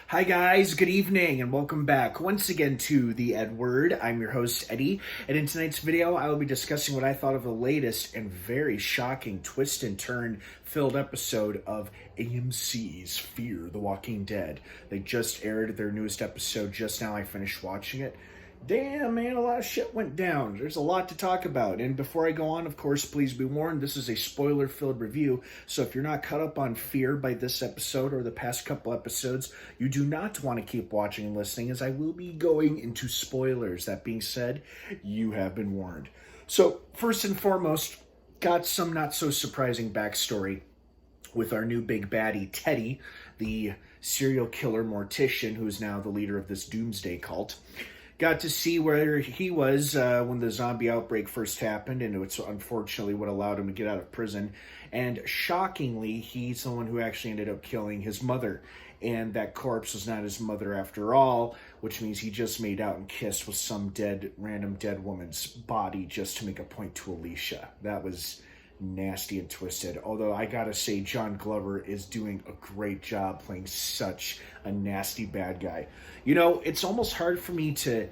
Hi guys, good evening and welcome back once again to the EdWord. I'm your host Eddie, and in tonight's video I will be discussing what I thought of the latest and very shocking twist and turn filled episode of AMC's Fear the Walking Dead. They just aired their newest episode just now. I finished watching it. Damn, man, a lot of shit went down. There's a lot to talk about. And before I go on, of course, please be warned, this is a spoiler-filled review. So if you're not caught up on Fear by this episode or the past couple episodes, you do not want to keep watching and listening, as I will be going into spoilers. That being said, you have been warned. So first and foremost, got some not-so-surprising backstory with our new big baddie, Teddy, the serial killer mortician who is now the leader of this doomsday cult. Got to see where he was when the zombie outbreak first happened, and it's unfortunately what allowed him to get out of prison. And shockingly, he's the one who actually ended up killing his mother. And that corpse was not his mother after all, which means he just made out and kissed with some random dead woman's body just to make a point to Alicia. That was nasty and twisted. Although I gotta say, John Glover is doing a great job playing such a nasty bad guy. You know, it's almost hard for me to,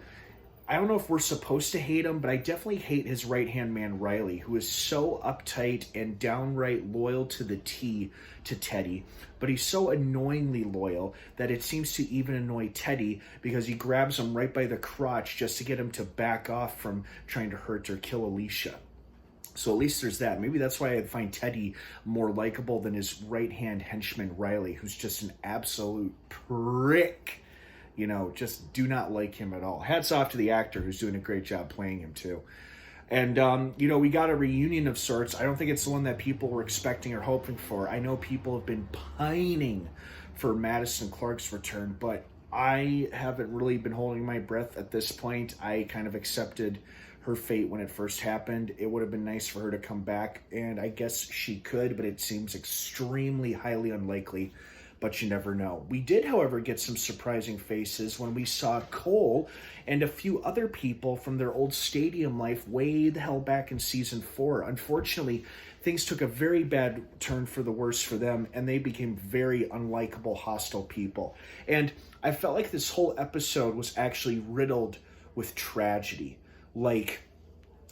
I don't know if we're supposed to hate him, but I definitely hate his right-hand man, Riley, who is so uptight and downright loyal to the T to Teddy. But he's so annoyingly loyal that it seems to even annoy Teddy, because he grabs him right by the crotch just to get him to back off from trying to hurt or kill Alicia. So at least there's that. Maybe that's why I find Teddy more likable than his right-hand henchman, Riley, who's just an absolute prick. You know, just do not like him at all. Hats off to the actor who's doing a great job playing him, too. And, you know, we got a reunion of sorts. I don't think it's the one that people were expecting or hoping for. I know people have been pining for Madison Clark's return, but I haven't really been holding my breath at this point. I kind of accepted her fate when it first happened. It would have been nice for her to come back, and I guess she could, but it seems extremely highly unlikely, but you never know. We did, however, get some surprising faces when we saw Cole and a few other people from their old stadium life way the hell back in season 4. Unfortunately, things took a very bad turn for the worse for them, and they became very unlikable, hostile people. And I felt like this whole episode was actually riddled with tragedy. Like,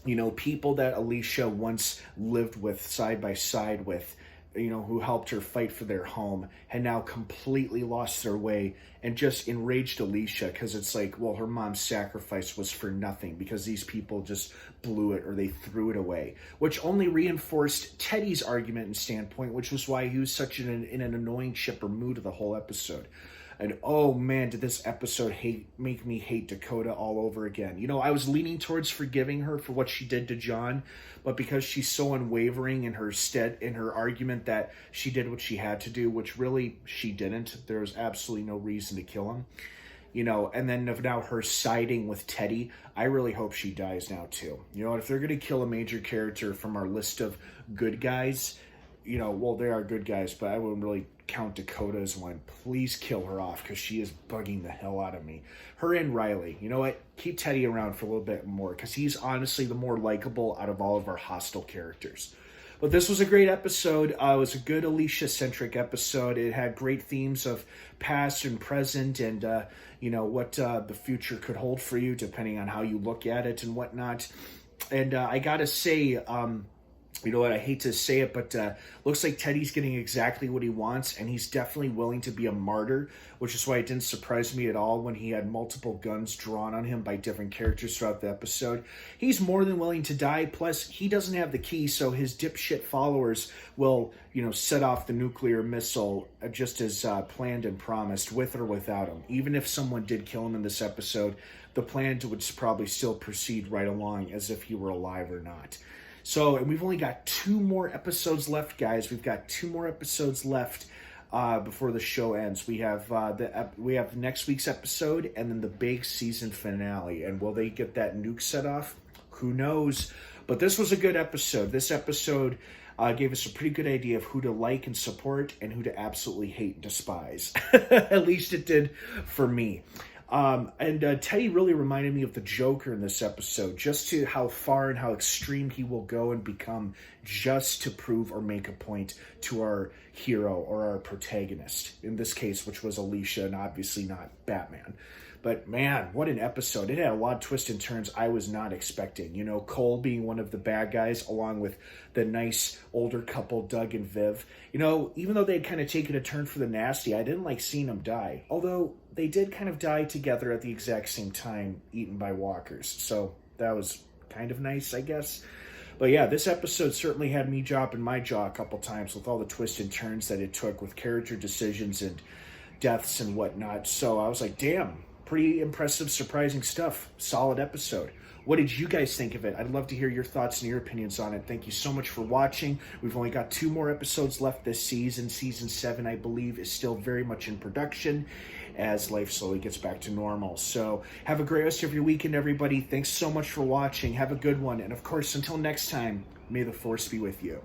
you know, people that Alicia once lived with, side by side with, you know, who helped her fight for their home, had now completely lost their way, and just enraged Alicia because it's like, well, her mom's sacrifice was for nothing because these people just blew it or they threw it away, which only reinforced Teddy's argument and standpoint, which was why he was such in an annoying chipper mood of the whole episode. And oh man, did this episode make me hate Dakota all over again. You know, I was leaning towards forgiving her for what she did to John, but because she's so unwavering in her argument that she did what she had to do, which really she didn't. There was absolutely no reason to kill him. You know, and then now her siding with Teddy, I really hope she dies now too. You know, if they're going to kill a major character from our list of good guys, you know, well, they are good guys, but I wouldn't really count Dakota as one. Please kill her off, because she is bugging the hell out of me. Her and Riley. You know what? Keep Teddy around for a little bit more, because he's honestly the more likable out of all of our hostile characters. But this was a great episode. It was a good Alicia-centric episode. It had great themes of past and present and, you know, what the future could hold for you, depending on how you look at it and whatnot. And I gotta say, you know what, I hate to say it, but looks like Teddy's getting exactly what he wants, and he's definitely willing to be a martyr, which is why it didn't surprise me at all when he had multiple guns drawn on him by different characters throughout the episode. He's more than willing to die, plus he doesn't have the key, so his dipshit followers will, you know, set off the nuclear missile just as planned and promised, with or without him. Even if someone did kill him in this episode, the plan would probably still proceed right along as if he were alive or not. So, and we've only got 2 more episodes left, guys. We've got 2 more episodes left before the show ends. We have next week's episode and then the big season finale. And will they get that nuke set off? Who knows? But this was a good episode. This episode gave us a pretty good idea of who to like and support and who to absolutely hate and despise. At least it did for me. And Teddy really reminded me of the Joker in this episode, just to how far and how extreme he will go and become just to prove or make a point to our hero or our protagonist, in this case, which was Alicia and obviously not Batman. But man, what an episode. It had a lot of twists and turns I was not expecting. You know, Cole being one of the bad guys, along with the nice older couple, Doug and Viv. You know, even though they'd kind of taken a turn for the nasty, I didn't like seeing them die. Although they did kind of die together at the exact same time, eaten by walkers. So that was kind of nice, I guess. But yeah, this episode certainly had me dropping my jaw a couple times with all the twists and turns that it took with character decisions and deaths and whatnot. So I was like, damn. Pretty impressive, surprising stuff. Solid episode. What did you guys think of it? I'd love to hear your thoughts and your opinions on it. Thank you so much for watching. We've only got 2 more episodes left this season. Season 7, I believe, is still very much in production as life slowly gets back to normal. So have a great rest of your weekend, everybody. Thanks so much for watching. Have a good one. And of course, until next time, may the Force be with you.